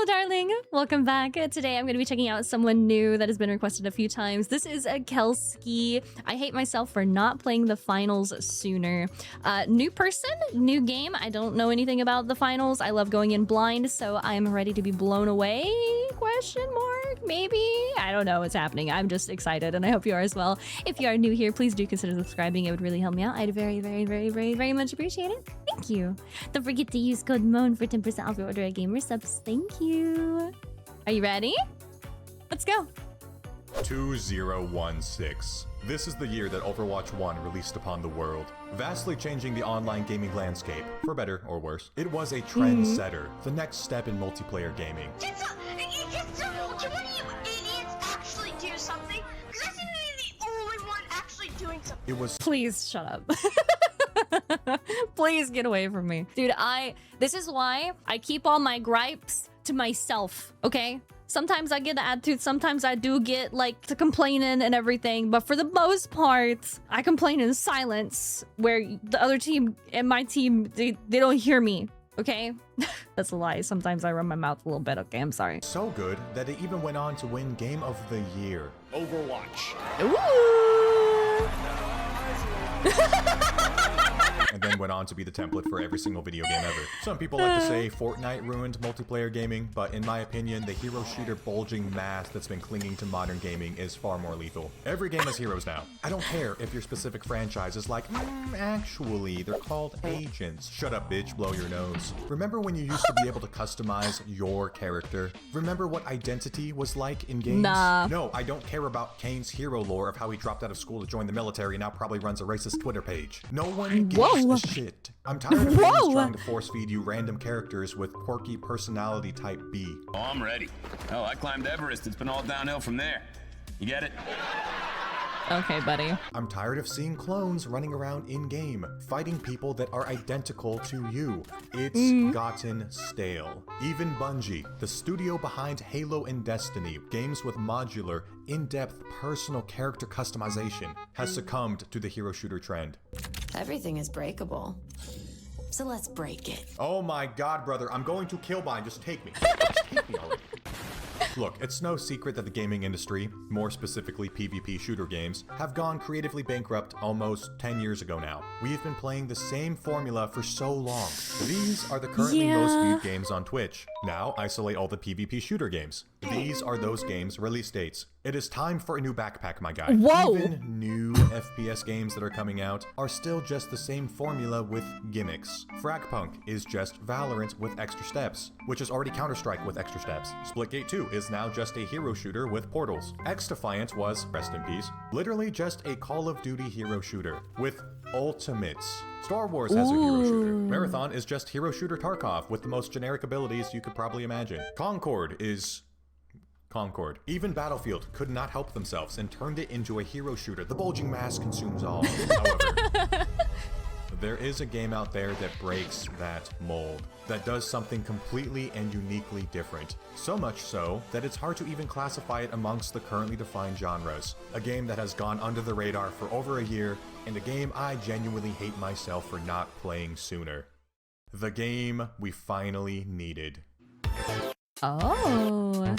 Hello, darling. Welcome back. Today I'm going to be checking out someone new that has been requested a few times. This is a Kelski. I hate myself for not playing the finals sooner. New person, new game. I don't know anything about the finals. I love going in blind, so I'm ready to be blown away? Question mark? Maybe? I don't know what's happening. I'm just excited, and I hope you are as well. If you are new here, please do consider subscribing. It would really help me out. I'd very much appreciate it. Thank you. Don't forget to use code MOAN for 10% off your order at Gamer Subs. Thank you. Are you ready? Let's go. 2016. This is the year that Overwatch 1 released upon the world, vastly changing the online gaming landscape, for better or worse. It was a trendsetter, the next step in multiplayer gaming. One of you idiots actually do something? Because I seem to be the only one actually doing something. It was Please shut up. Please get away from me. Dude, this is why I keep all my gripes to myself, okay? Sometimes I get the attitude, sometimes I do get like to complaining and everything, but for the most part, I complain in silence where the other team and my team, they don't hear me, okay? That's a lie. Sometimes I run my mouth a little bit, okay? I'm sorry. so good that it even went on to win Game of the Year. Overwatch. Ooh. And then went on to be the template for every single video game ever. Some people like to say Fortnite ruined multiplayer gaming, but in my opinion, the hero shooter bulging mass that's been clinging to modern gaming is far more lethal. Every game has heroes now. I don't care if your specific franchise is like, actually, they're called agents. Shut up, bitch, blow your nose. Remember when you used to be able to customize your character? Remember what identity was like in games? Nah. No, I don't care about Kane's hero lore of how he dropped out of school to join the military and now probably runs a racist Twitter page. No one gives Whoa. a shit. I'm tired of games trying to force feed you random characters with quirky personality type B. Oh, I'm ready. Oh, I climbed Everest. It's been all downhill from there. You get it? Okay, buddy. I'm tired of seeing clones running around in-game, fighting people that are identical to you. It's gotten stale. Even Bungie, the studio behind Halo and Destiny, games with modular, in-depth personal character customization, has succumbed to the hero shooter trend. Everything is breakable. So let's break it. Oh my god, brother, I'm going to Killbind, just take me. Just take me already. Look, it's no secret that the gaming industry, more specifically PvP shooter games, have gone creatively bankrupt almost 10 years ago now. We've been playing the same formula for so long. These are the currently most viewed games on Twitch. Now isolate all the PvP shooter games. These are those games' release dates. It is time for a new backpack, my guy. Whoa. Even new FPS games that are coming out are still just the same formula with gimmicks. Fragpunk is just Valorant with extra steps, which is already Counter-Strike with extra steps. Splitgate 2 is now just a hero shooter with portals. X-Defiant was, rest in peace, literally just a Call of Duty hero shooter with ultimates. Star Wars has a hero shooter. Marathon is just hero shooter Tarkov with the most generic abilities you could probably imagine. Concord is Concord. Even Battlefield could not help themselves and turned it into a hero shooter. The bulging mass consumes all. However, there is a game out there that breaks that mold, that does something completely and uniquely different. So much so that it's hard to even classify it amongst the currently defined genres. A game that has gone under the radar for over a year, and a game I genuinely hate myself for not playing sooner. The game we finally needed. Oh.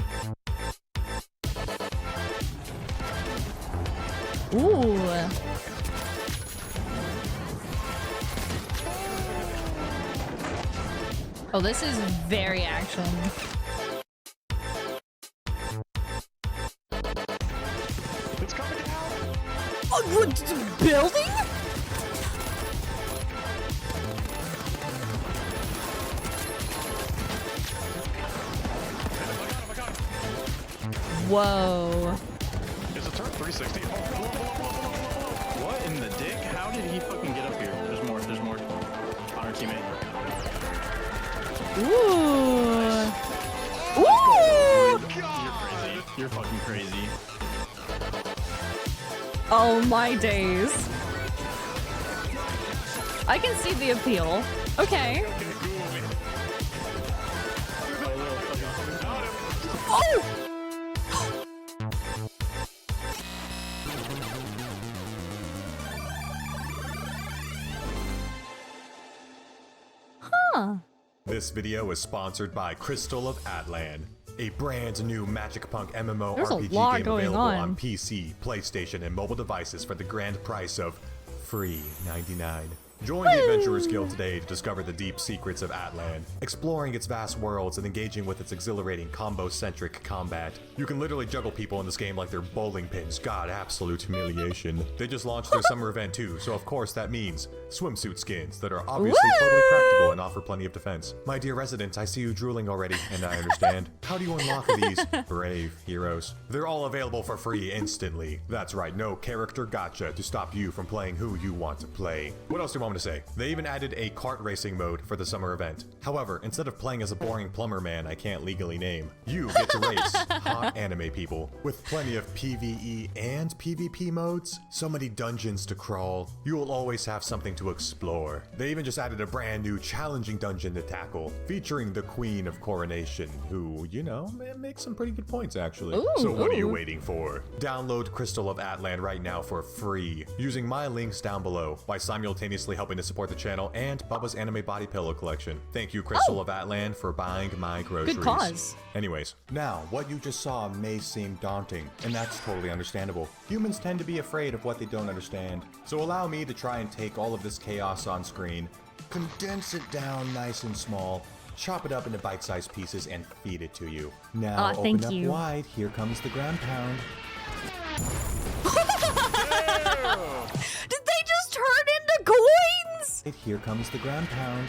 Ooh. Oh, this is very action. It's coming down. Oh, what, building? Whoa. It's a turn 360. What in the dick? How did he fucking get up here? There's more. There's more. On our teammate. Ooh. Ooh. You're crazy. You're fucking crazy. Oh my days. I can see the appeal. Okay. Oh! Huh. This video is sponsored by Crystal of Atlan, a brand new Magic Punk MMO There's a RPG lot game going available on. on PC, PlayStation, and mobile devices for the grand price of free 99. Join the Adventurers Guild today to discover the deep secrets of Atlan, exploring its vast worlds and engaging with its exhilarating combo-centric combat. You can literally juggle people in this game like they're bowling pins. God, absolute humiliation. They just launched their summer event too, so of course that means swimsuit skins that are obviously totally practical and offer plenty of defense. My dear resident, I see you drooling already, and I understand. How do you unlock these brave heroes? They're all available for free instantly. That's right, no character gotcha to stop you from playing who you want to play. What else do you want me to say? They even added a kart racing mode for the summer event. However, instead of playing as a boring plumber man I can't legally name, you get to race hot anime people. With plenty of PvE and PvP modes, so many dungeons to crawl, you will always have something to explore. They even just added a brand new challenging dungeon to tackle, featuring the Queen of Coronation, who, you know, makes some pretty good points actually. So what are you waiting for? Download Crystal of Atlan right now for free, using my links down below, by simultaneously helping to support the channel and Bubba's Anime Body Pillow collection. Thank you, Crystal of Atlan, for buying my groceries. Good cause. Anyways, now, what you just saw may seem daunting, and that's totally understandable. Humans tend to be afraid of what they don't understand. So allow me to try and take all of this chaos on screen, condense it down nice and small, chop it up into bite-sized pieces, and feed it to you. Now, open up wide, here comes the ground pound. Did they just turn into coins? Here comes the ground pound.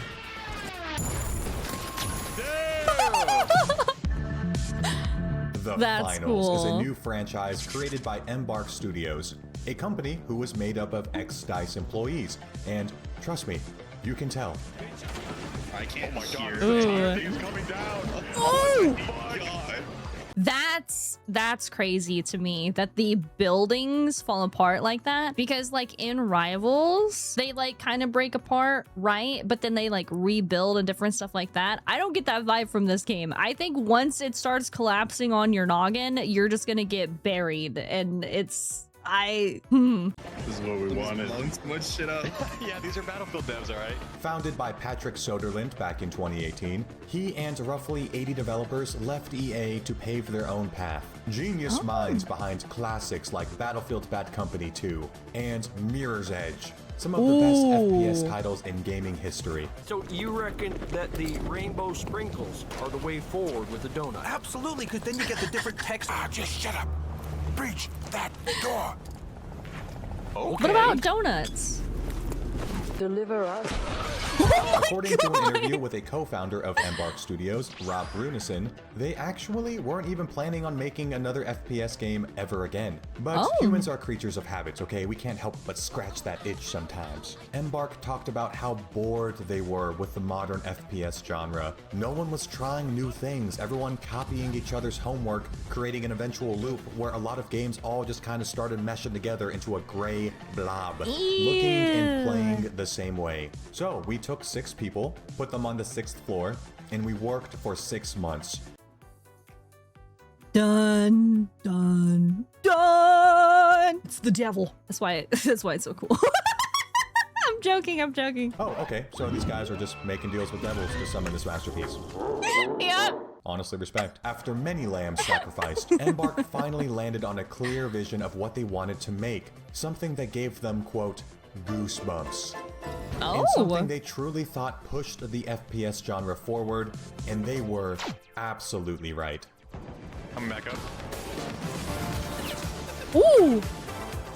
The That's Finals is a cool. new franchise created by Embark Studios, a company who was made up of ex-DICE employees. And trust me, you can tell. I can't hear. Ooh. Coming down. Oh! My God. That's crazy to me that the buildings fall apart like that, because like in Rivals they like kind of break apart, right? But then they like rebuild and different stuff like that. I don't get that vibe from this game. I think once it starts collapsing on your noggin, you're just gonna get buried, and it's This is what we wanted. Blowing so much shit up. Yeah, these are Battlefield devs, all right? Founded by Patrick Soderlund back in 2018, he and roughly 80 developers left EA to pave their own path. Genius minds behind classics like Battlefield Bad Company 2 and Mirror's Edge, some of the best FPS titles in gaming history. So you reckon that the rainbow sprinkles are the way forward with the donut? Absolutely, because then you get the different text. Just shut up. Breach that door. What about donuts? Deliver us. According to an interview with a co-founder of Embark Studios, Rob Brunison, they actually weren't even planning on making another FPS game ever again. But humans are creatures of habits, okay? We can't help but scratch that itch sometimes. Embark talked about how bored they were with the modern FPS genre. No one was trying new things, everyone copying each other's homework, creating an eventual loop where a lot of games all just kind of started meshing together into a gray blob, looking and playing the same way. So we took 6 people, put them on the 6th floor, and we worked for 6 months. Dun. It's the devil. That's why it's so cool. I'm joking. Oh, okay, so these guys are just making deals with devils to summon this masterpiece. Yep. Honestly, respect. After many lambs sacrificed, Embark finally landed on a clear vision of what they wanted to make. Something that gave them, quote, goosebumps. And something they truly thought pushed the FPS genre forward, and they were absolutely right. Coming back up. Ooh.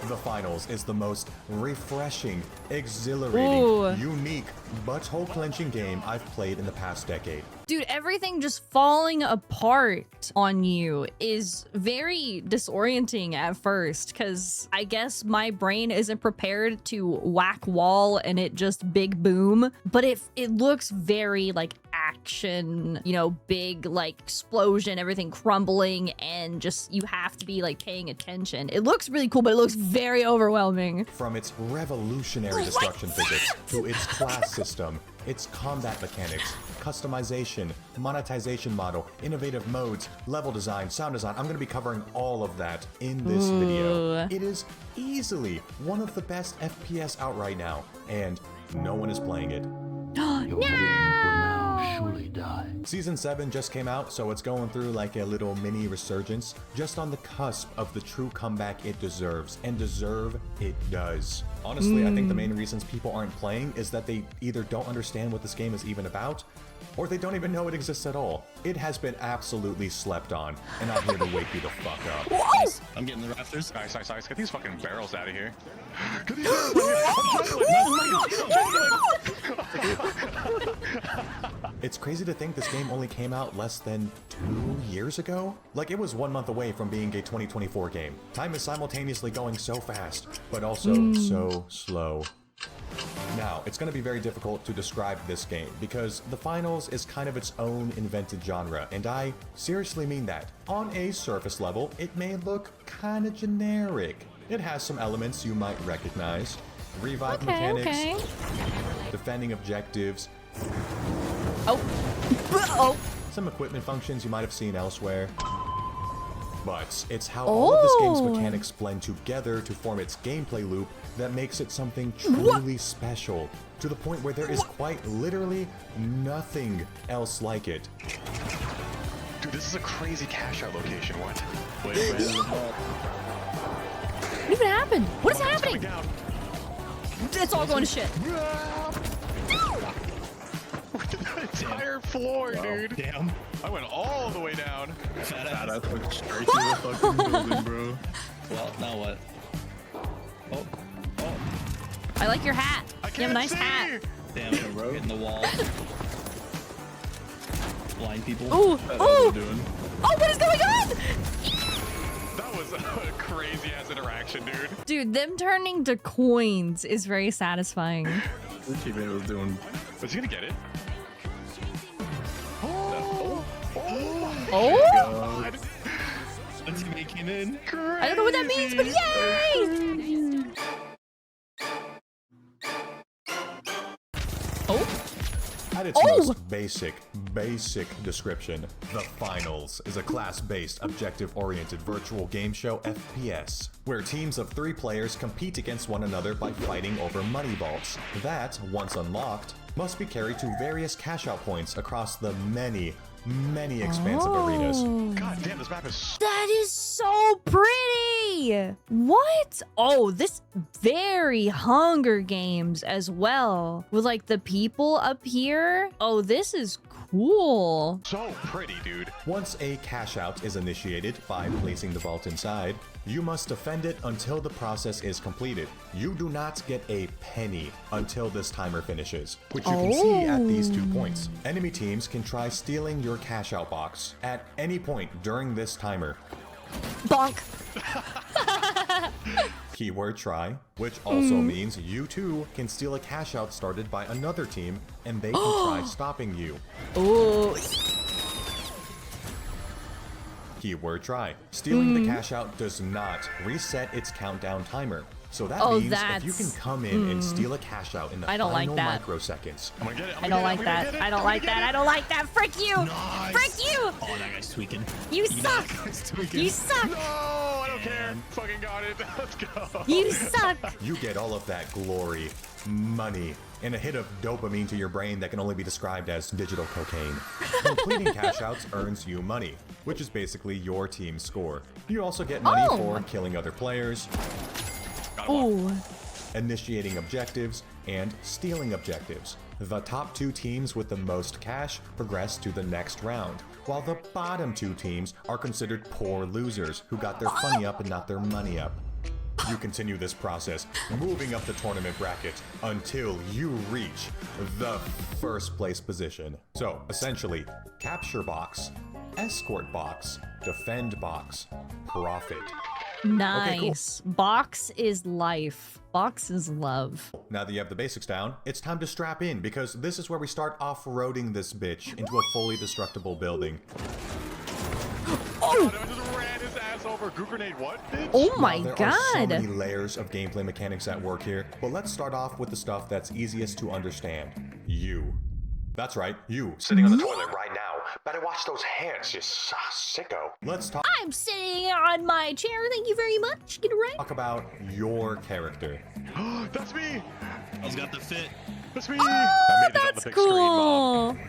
The Finals is the most refreshing, exhilarating, unique, butthole-clenching game I've played in the past decade. Dude, everything just falling apart on you is very disorienting at first, because I guess my brain isn't prepared to whack wall and it just big boom, but it looks very like action, you know, big like explosion, everything crumbling, and just you have to be like paying attention. It looks really cool, but it looks very overwhelming. From its revolutionary destruction physics to its class system, its combat mechanics, customization, monetization model, innovative modes, level design, sound design. I'm going to be covering all of that in this video. It is easily one of the best FPS out right now, and no one is playing it. No! die. Season 7 just came out, so it's going through like a little mini resurgence, just on the cusp of the true comeback it deserves, and deserve it does. Honestly, I think the main reasons people aren't playing is that they either don't understand what this game is even about, or they don't even know it exists at all. It has been absolutely slept on, and I'm here to wake you the fuck up. Nice. I'm getting the rafters. Nice. Get these fucking barrels out of here. Get these It's crazy to think this game only came out less than 2 years ago. Like, it was 1 month away from being a 2024 game. Time is simultaneously going so fast, but also so slow. Now, it's going to be very difficult to describe this game because the finals is kind of its own invented genre, and I seriously mean that. On a surface level, it may look kind of generic. It has some elements you might recognize. Revive mechanics, defending objectives, some equipment functions you might have seen elsewhere. But it's how all of this game's mechanics blend together to form its gameplay loop that makes it something truly special, to the point where there is quite literally nothing else like it. Dude, this is a crazy cash out location. What? Wait. What even happened? What is happening? Down. It's all going to shit. The entire floor, dude. Damn. I went all the way down. Fat ass went straight through the fucking building, bro. Well, now what? Oh. I like your hat. I You have a nice hat. Damn, bro. Hitting the wall. Blind people. Ooh, What ooh. are they doing? Oh, what is going on? That was a crazy ass interaction, dude. Dude, them turning to coins is very satisfying. What teammate was doing? Was he gonna get it? Oh? God. What's he making in? I don't know what that means, but yay! Oh? At its most basic description, The Finals is a class-based, objective-oriented virtual game show FPS, where teams of 3 players compete against one another by fighting over money vaults that, once unlocked, must be carried to various cash-out points across the many expansive arenas. God damn, this map is. That is so pretty! What? Oh, this very Hunger Games as well. With like the people up here. Oh, this is cool. So pretty, dude. Once a cash out is initiated by placing the vault inside, you must defend it until the process is completed. You do not get a penny until this timer finishes, which you can see at these 2 points. Enemy teams can try stealing your cash out box at any point during this timer. Bonk. Keyword try, which also means you too can steal a cash out started by another team and they can try stopping you. Oh. Keyword try. Stealing the cash out does not reset its countdown timer. So that means if you can come in and steal a cash out in the final microseconds. I'm gonna get it. I don't like that. I don't like that. I don't like that. Frick you. Nice. Frick you. Oh, that guy's tweaking. You suck. You suck. No, I don't care. Fucking got it. Let's go. You suck. You get all of that glory, money, and a hit of dopamine to your brain that can only be described as digital cocaine. Completing cash outs earns you money, which is basically your team's score. You also get money for killing other players, initiating objectives, and stealing objectives. The top 2 teams with the most cash progress to the next round, while the bottom 2 teams are considered poor losers who got their funny up and not their money up. You continue this process, moving up the tournament bracket until you reach the first place position. So, essentially, capture box, escort box, defend box, profit. Nice. Okay, cool. Box is life. Box is love. Now that you have the basics down, it's time to strap in because this is where we start off-roading this bitch into a fully destructible building. Oh, I just ran his ass over. Goo grenade, what, bitch? Oh my There god. are so many layers of gameplay mechanics at work here, but let's start off with the stuff that's easiest to understand. You. That's right, you, sitting on the toilet right now. Better watch those hands, you sicko. Let's talk I'm sitting on my chair. Thank you very much. Get it right. about your character. That's me. I've got the fit. That's me. Oh, I made it on the that's big screen, Mom. cool.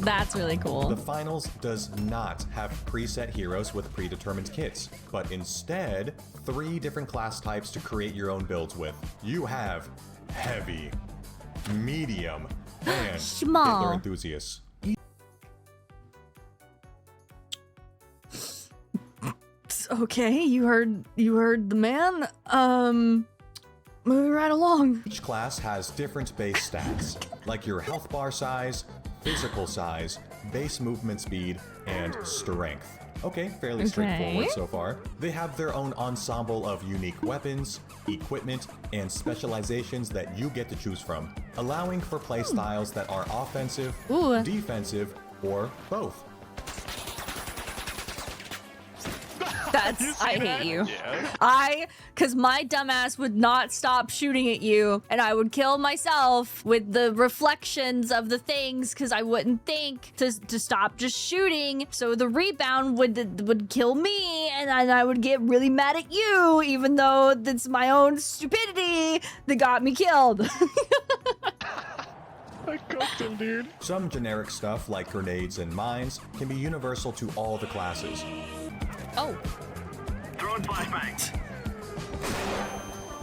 That's really cool. The finals does not have preset heroes with predetermined kits, but instead 3 different class types to create your own builds with. You have heavy, medium, and Small. Hitler enthusiasts. Okay, you heard the man. Moving right along. Each class has different base stats, like your health bar size, physical size, base movement speed, and strength. Okay, fairly straightforward so far. They have their own ensemble of unique weapons, equipment, and specializations that you get to choose from, allowing for playstyles that are offensive, defensive, or both. That's, I hate you. Cause my dumbass would not stop shooting at you, and I would kill myself with the reflections of the things, cause I wouldn't think to stop just shooting. So the rebound would kill me, and I would get really mad at you, even though it's my own stupidity that got me killed. I cooked him, dude. Some generic stuff like grenades and mines can be universal to all the classes. Oh. Throwing flashbangs.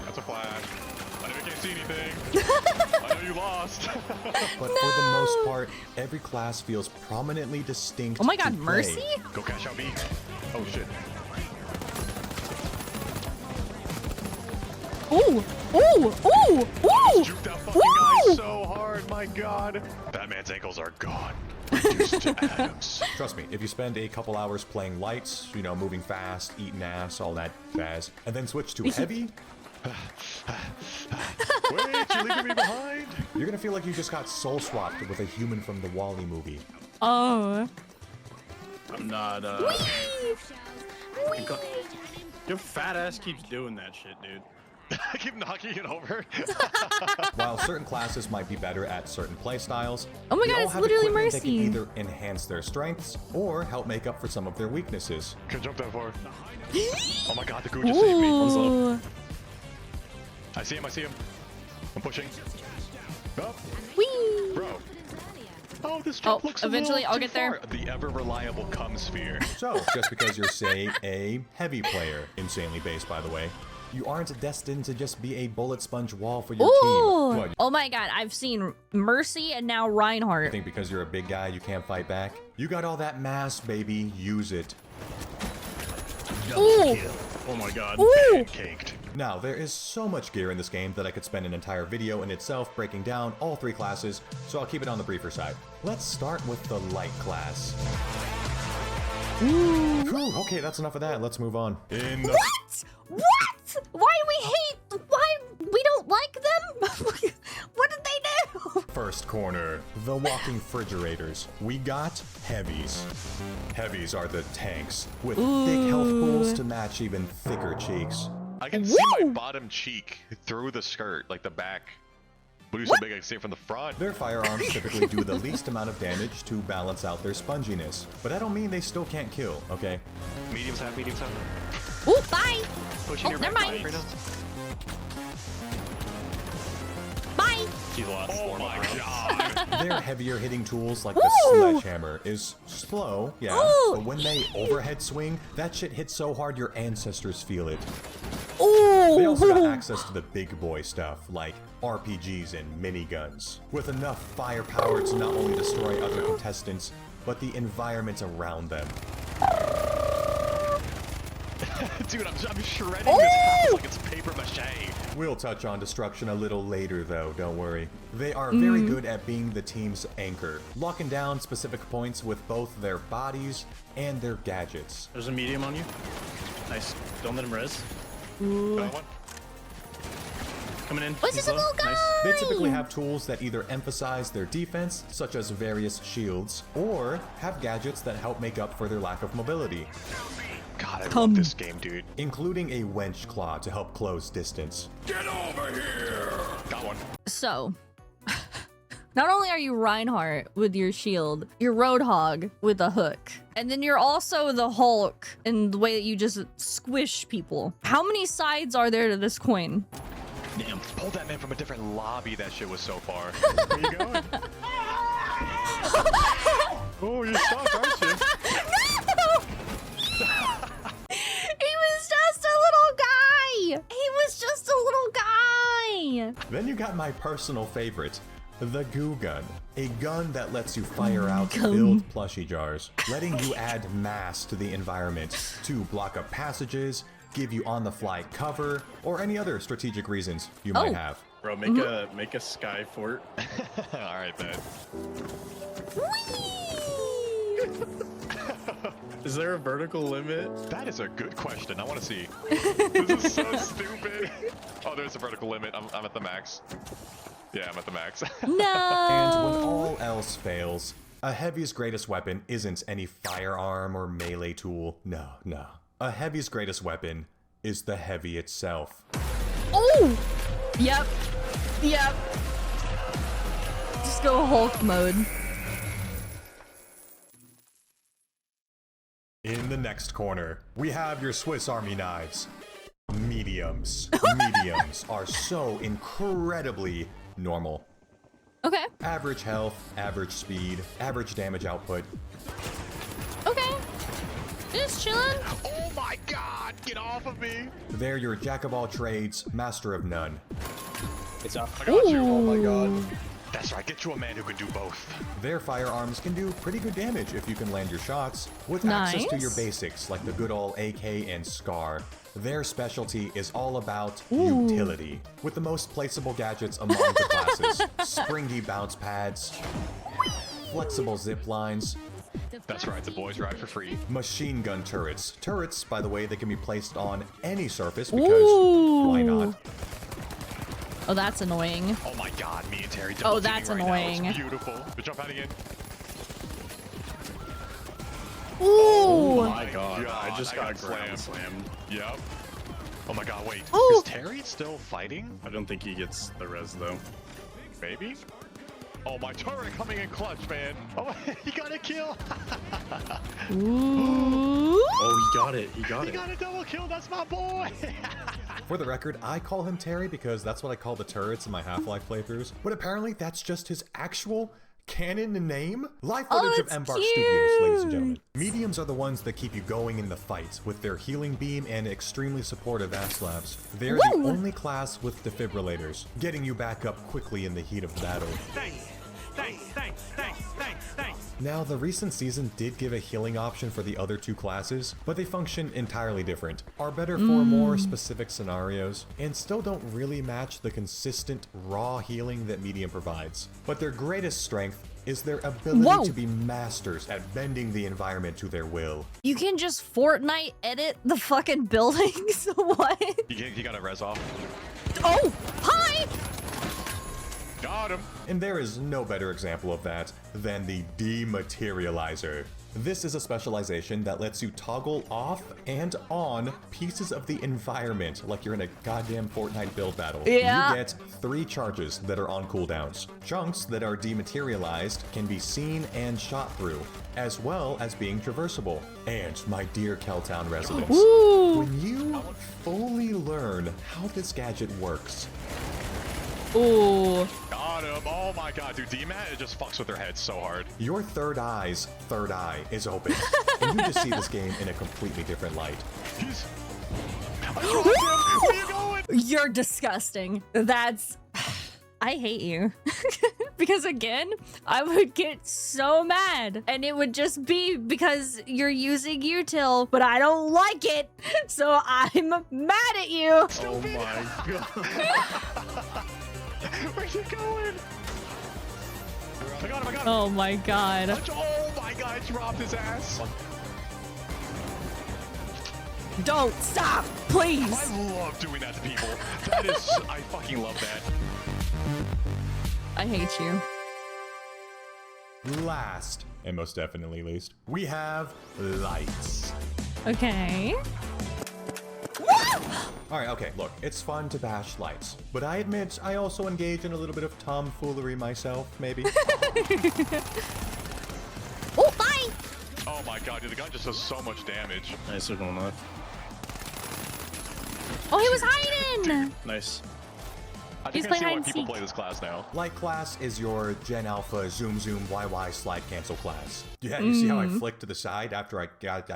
That's a flash. I know you can't see anything. I know you lost. But for the most part, every class feels prominently distinct. Oh my god, to play. Mercy? Go cash out B. Oh shit. Ooh, ooh, ooh, ooh! Juke that fucking guy so hard, my god. That man's ankles are gone. Reduced to atoms. Trust me, if you spend a couple hours playing lights, you know, moving fast, eating ass, all that jazz, and then switch to heavy, Wait, you're leaving me behind? you're gonna feel like you just got soul swapped with a human from the WALL-E movie. Oh. I'm not, Your fat ass keeps doing that shit, dude. I keep knocking it over. While certain classes might be better at certain playstyles, Oh my they god, all it's have literally equipment that can Mercy. either enhance their strengths or help make up for some of their weaknesses. Can't jump that far. Oh my god, the goo just saved me. Ooh. I see him, I see him. I'm pushing. Oh, Whee! bro. Oh, this jump Oh, looks eventually a I'll little get too there. far. The ever-reliable cum sphere. So, just because you're, say, a heavy player, insanely based by the way, you aren't destined to just be a bullet sponge wall for your Ooh. team. What, Oh my god, I've seen Mercy and now you Reinhardt. think because you're a big guy you can't fight back? You got all that mass, baby. Use it. Ooh! Oh my god. Ooh! Caked. Now, there is so much gear in this game that I could spend an entire video in itself breaking down all 3 classes, so I'll keep it on the briefer side. Let's start with the light class. Ooh. Whew, okay, that's enough of that. Let's move on. In the What? What? Why do we hate? Why we don't like them? What did they do? first corner, the walking refrigerators, we got heavies. Heavies are the tanks, with thick health pools to match even thicker cheeks. I can see my bottom cheek through the skirt, like the back. Booty so big I can see it from the front. Their firearms typically do the least amount of damage to balance out their sponginess, but I don't mean they still can't kill, okay? Mediums half, mediums half. Ooh, bye. Pushing Oh, your never back mind. right now. Bye. He's lost. Oh my god. Their heavier hitting tools like the sledgehammer is slow, yeah, but when they overhead swing, that shit hits so hard your ancestors feel it. They also got access to the big boy stuff, like RPGs and miniguns, with enough firepower to not only destroy other contestants, but the environment around them. Dude, I'm shredding this house like it's paper mache. We'll touch on destruction a little later though, don't worry. They are very good at being the team's anchor, locking down specific points with both their bodies and their gadgets. There's a medium on you. Nice. Don't let him res. Got one. Coming in. What's He's this low. little guy? Nice. They typically have tools that either emphasize their defense, such as various shields, or have gadgets that help make up for their lack of mobility, God, I love this game, dude. including a wench claw to help close distance. Get over here! Got one. So, not only are you Reinhardt with your shield, you're Roadhog with a hook. And then you're also the Hulk in the way that you just squish people. How many sides are there to this coin? Damn, pulled that man from a different lobby. That shit was so far. Where you going? Oh, you're stuck, aren't you? He was just a little guy. He was just a little guy. Then you got my personal favorite, the goo gun. A gun that lets you fire out filled plushie jars, letting you add mass to the environment to block up passages, give you on-the-fly cover, or any other strategic reasons you might have. Bro, make a sky fort. All right, man. Is there a vertical limit? That is a good question. I want to see. This is so stupid. Oh, there's a vertical limit. I'm at the max. Yeah, I'm at the max. And when No. all else fails, a heavy's greatest weapon isn't any firearm or melee tool. No, no. A heavy's greatest weapon is the heavy itself. Oh. Yep. Yep. Just go Hulk mode. In the next corner, we have your Swiss Army knives. Mediums. Mediums are so incredibly normal. Okay. Average health, average speed, average damage output. Okay. Just chilling. Oh my god, get off of me. They're your jack of all trades, master of none. It's off. I got you. Ooh. Oh my god. That's right, get you a man who can do both. Their firearms can do pretty good damage if you can land your shots, with access to your Nice. basics like the good old AK and SCAR. Their specialty is all about utility, with the most placeable gadgets among the classes. Springy bounce pads, flexible zip lines, That's right, the boys ride for free. machine gun turrets. Turrets, by the way, that can be placed on any surface because why not? Oh, that's annoying. Oh my god, me and Terry Oh, double that's teaming right now. annoying. It's beautiful. Good jump out again. Ooh. Oh my god, I just got slammed. slammed. Yep. Oh my god, wait. Ooh. Is Terry still fighting? I don't think he gets the res though. Maybe? Oh, my turret coming in clutch, man. Oh, he got a kill. Ooh. Oh, he got it. He got He it. got a double kill. That's my boy. For the record, I call him Terry because that's what I call the turrets in my Half-Life playthroughs, but apparently that's just his actual canon name? Live footage of that's Embark Studios, ladies and cute. gentlemen. Mediums are the ones that keep you going in the fight with their healing beam and extremely supportive ass labs. They're the Woo! only class with defibrillators, getting you back up quickly in the heat of battle. Now, the recent season did give a healing option for the other two classes, but they function entirely different, are better for more specific scenarios, and still don't really match the consistent, raw healing that Medium provides. But their greatest strength is their ability Whoa. to be masters at bending the environment to their will. You can just Fortnite edit the fucking buildings? What? He got a res off. Oh, hi! Got him. And there is no better example of that than the Dematerializer. This is a specialization that lets you toggle off and on pieces of the environment like you're in a goddamn Fortnite build battle. Yeah. You get 3 charges that are on cooldowns. Chunks that are dematerialized can be seen and shot through, as well as being traversable. And my dear Keltown residents, Ooh. when you fully learn how this gadget works, Ooh. Got him. Oh my god, dude. DMAT, it just fucks with their heads so hard. your third eye's third eye is open, and you just see this game in a completely different light. He's... I dropped him. Where are you going? You're disgusting. That's... I hate you. Because again, I would get so mad. And it would just be because you're using util, but I don't like it. So I'm mad at you. Oh my god. Where's he going? I got him. I got him. Oh my god. Oh my god, I dropped his ass. Don't stop, please. I love doing that to people. That is, I fucking love that. I hate you. Last, and most definitely least, we have lights. Okay. Alright, okay, look, it's fun to bash lights, but I admit I also engage in a little bit of tomfoolery myself, maybe. Oh, bye. Oh my god, dude, the gun just does so much damage. Nice one left. Oh, he was hiding. Nice. I He's think I see playing why hide and people seek. play this class now. Light class is your Gen Alpha Zoom Zoom YY slide cancel class. Yeah, you see how I flicked to the side after I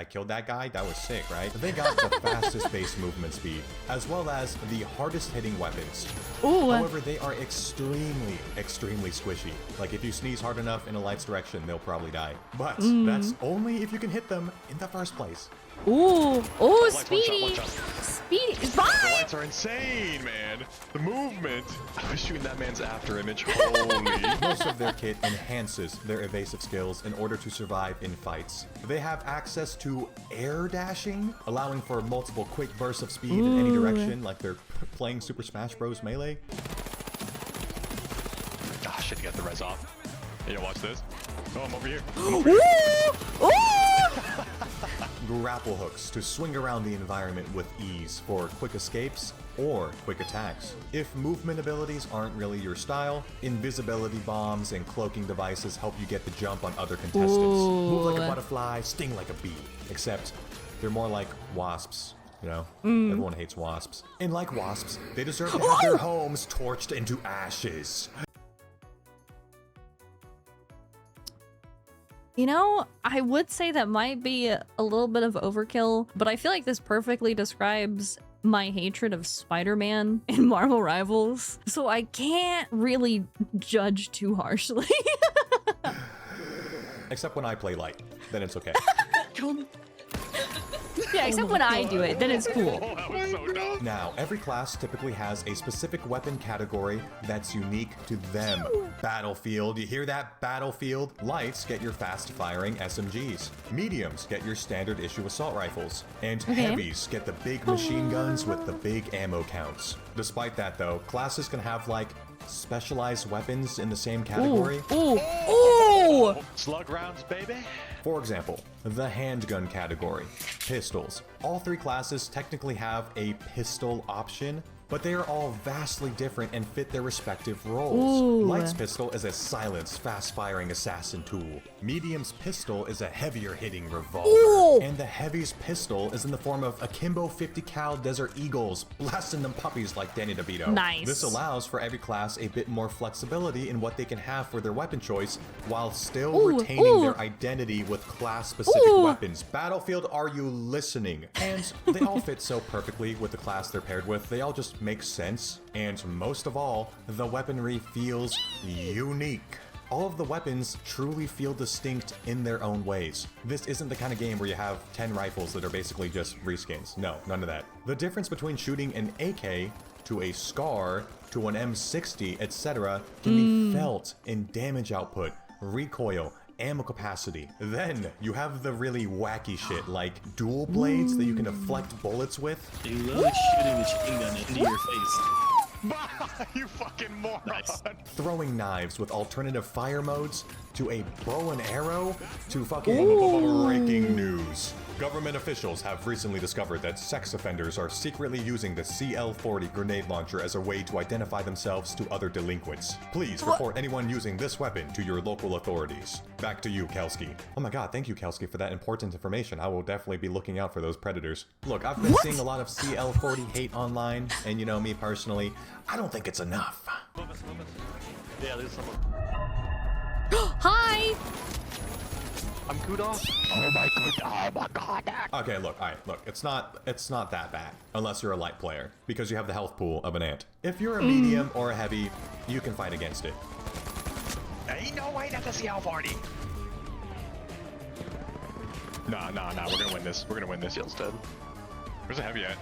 killed that guy? That was sick, right? They got the fastest base movement speed, as well as the hardest hitting weapons. Ooh. However, they are extremely squishy. Like if you sneeze hard enough in a light's direction, they'll probably die. But that's only if you can hit them in the first place. Ooh. Ooh, Lights, Speedy. one shot. Speedy. The Bye. lights are insane, man. The movement. I was shooting that man's after image. Holy. Most of their kit enhances their evasive skills in order to survive in fights. They have access to air dashing, allowing for multiple quick bursts of speed in any direction, like they're playing Super Smash Bros. Melee. Ah, shit, get the res off. Yeah, watch this. Oh, I'm over here. Ooh. Ooh. Grapple hooks to swing around the environment with ease for quick escapes or quick attacks. If movement abilities aren't really your style, invisibility bombs and cloaking devices help you get the jump on other contestants. Move like a butterfly, sting like a bee. Except they're more like wasps. You know, everyone hates wasps. And like wasps, they deserve to have their homes torched into ashes. You know, I would say that might be a little bit of overkill, but I feel like this perfectly describes my hatred of Spider-Man in Marvel Rivals, so I can't really judge too harshly. Except when I play light, then it's okay. Yeah, except when I do it, then it's cool. Oh, that was so dumb. Now, every class typically has a specific weapon category that's unique to them. Battlefield, you hear that? Battlefield? Lights get your fast-firing SMGs. Mediums get your standard issue assault rifles. And heavies get the big machine guns with the big ammo counts. Despite that though, classes can have like specialized weapons in the same category. Ooh. Ooh. Slug rounds, baby. For example, the handgun category, pistols. All three classes technically have a pistol option, but they are all vastly different and fit their respective roles. Ooh. Light's pistol is a silenced, fast-firing assassin tool. Medium's pistol is a heavier-hitting revolver. Ooh. And the Heavy's pistol is in the form of Akimbo 50 cal Desert Eagles, blasting them puppies like Danny DeVito. Nice. This allows for every class a bit more flexibility in what they can have for their weapon choice, while still retaining their identity with class-specific weapons. Battlefield, are you listening? And they all fit so perfectly with the class they're paired with, they all just make sense. And most of all, the weaponry feels unique. All of the weapons truly feel distinct in their own ways. This isn't the kind of game where you have 10 rifles that are basically just reskins. No, none of that. The difference between shooting an AK to a SCAR to an M60, etc. can be felt in damage output, recoil, ammo capacity. Then you have the really wacky shit like dual blades that you can deflect bullets with. They love shooting a machine gun into your face. You fucking moron. Nice. Throwing knives with alternative fire modes, to a bow and arrow, to fucking breaking news. Government officials have recently discovered that sex offenders are secretly using the CL-40 grenade launcher as a way to identify themselves to other delinquents. Please report anyone using this weapon to your local authorities. Back to you, Kelski. Oh my god, thank you, Kelski, for that important information. I will definitely be looking out for those predators. Look, I've been seeing a lot of CL-40 hate online, and you know me personally, I don't think it's enough. Yeah, there's someone. Hi. I'm Kudos. Oh my god. Okay, look, alright, look, it's not that bad, unless you're a light player, because you have the health pool of an ant. If you're a medium or a heavy, you can fight against it. Ain't no way that's a CL-40. Nah, we're gonna win this. We're gonna win this. Jill's dead. Where's the heavy at?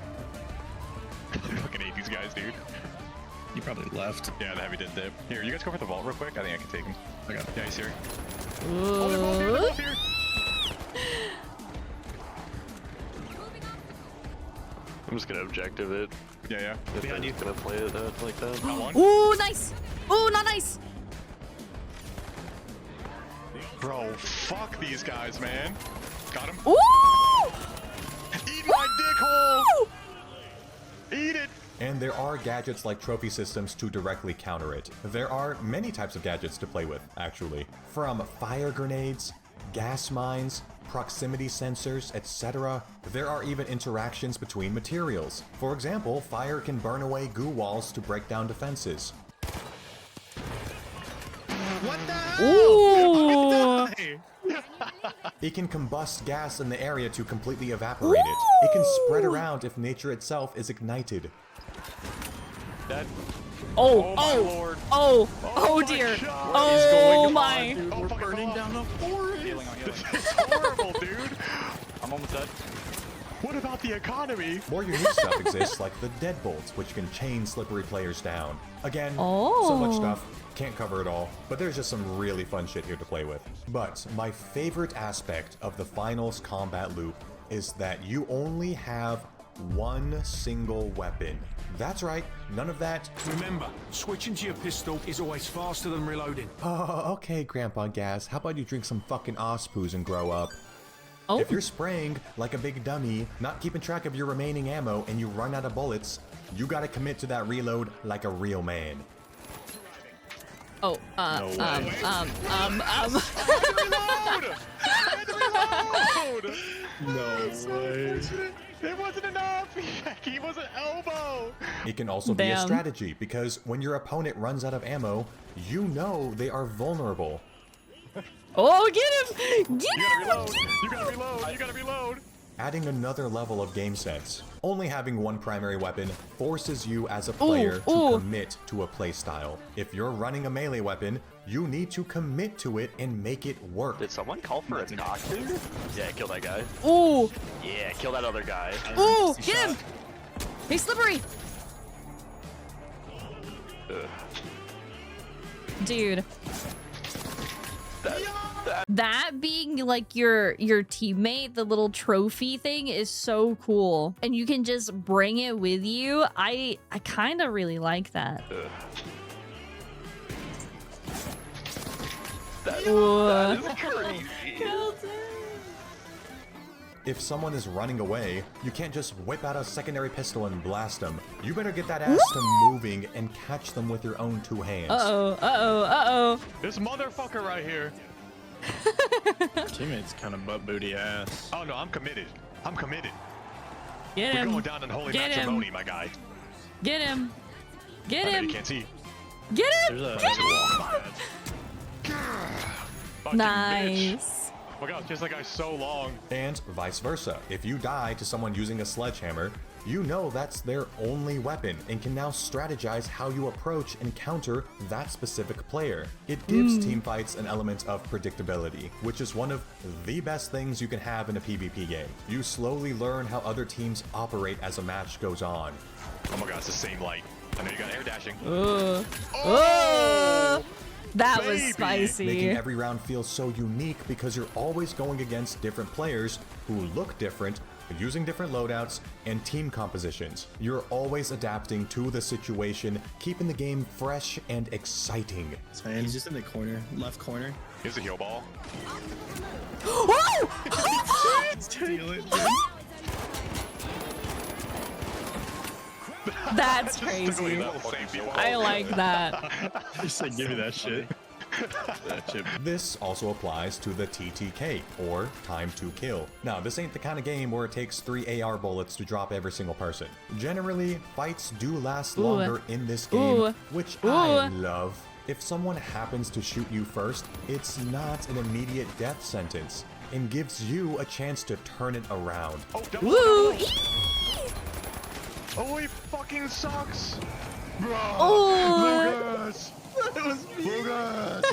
I fucking hate these guys, dude. You probably left. Yeah, the heavy did dip. Here, you guys go for the vault real quick? I think I can take him. I got it. Yeah, he's here. Ooh. I'm just gonna objective it. Yeah. If they're Behind you. gonna play it like that. Got one. Ooh, nice. Ooh, not nice. Bro, fuck these guys, man. Got him. Ooh. Eat my dick hole! Eat it! And there are gadgets like trophy systems to directly counter it. There are many types of gadgets to play with, actually. From fire grenades, gas mines, proximity sensors, etc. There are even interactions between materials. For example, fire can burn away goo walls to break down defenses. What the hell? Ooh. It can combust gas in the area to completely evaporate it. It can spread around if nature itself is ignited. That. Oh, my oh, lord. oh my dear. God. What is Oh going my. on, dude? We're fucking burning off. down a forest. Healing on healing. It's horrible, dude. I'm almost dead. What about the economy? More unique stuff exists like the deadbolts, which can chain slippery players down. Again, so Oh. much stuff, can't cover it all, but there's just some really fun shit here to play with. But my favorite aspect of the finals combat loop is that you only have one single weapon. That's right, none of that. Remember, switching to your pistol is always faster than reloading. Okay, Grandpa Gas, how about you drink some fucking Ospoos and grow up? Oh. If you're spraying like a big dummy, not keeping track of your remaining ammo, and you run out of bullets, you gotta commit to that reload like a real man. Oh, Reload! No way. It wasn't enough! He was an elbow! It can also be a Damn. strategy, because when your opponent runs out of ammo, you know they are vulnerable. Oh, get him! Get You gotta him! reload! You gotta reload! You gotta reload! Adding another level of game sense. Only having one primary weapon forces you as a player to commit to a playstyle. If you're running a melee weapon, you need to commit to it and make it work. Did someone call for a knock, dude? Yeah, kill that guy. Ooh, Yeah, kill that other guy. ooh, get him! He's slippery! Dude. That being like your teammate, the little trophy thing is so cool. And you can just bring it with you. I kind of really like that. That is crazy. If someone is running away, you can't just whip out a secondary pistol and blast them. You better get that ass to moving and catch them with your own two hands. This motherfucker right here. Teammate's kind of butt booty ass. Oh no, I'm committed. I'm committed. Get We're him! going down in holy Get him. matrimony, my guy. Get him! Get I know him! you can't see. Get him! There's a Get him! Fucking bitch. Nice. Oh my god, just that guy's so long. And vice versa. If you die to someone using a sledgehammer, you know that's their only weapon and can now strategize how you approach and counter that specific player. It gives teamfights an element of predictability, which is one of the best things you can have in a PvP game. You slowly learn how other teams operate as a match goes on. Oh my god, it's the same light. I know you got air dashing. That was Baby. spicy. Making every round feel so unique because you're always going against different players who look different, using different loadouts and team compositions. You're always adapting to the situation, keeping the game fresh and exciting. Sorry, he's just in the corner, left corner. Here's a heal ball. Steal it. That's Just crazy. that same heal ball. I like that. Just like, give me that shit. That chip. This also applies to the TTK, or time to kill. Now, this ain't the kind of game where it takes 3 AR bullets to drop every single person. Generally, fights do last longer in this game, which I love. If someone happens to shoot you first, it's not an immediate death sentence, and gives you a chance to turn it around. Oh, double, Woo! double. Oh, he fucking sucks. Bro. Oh. Lucas.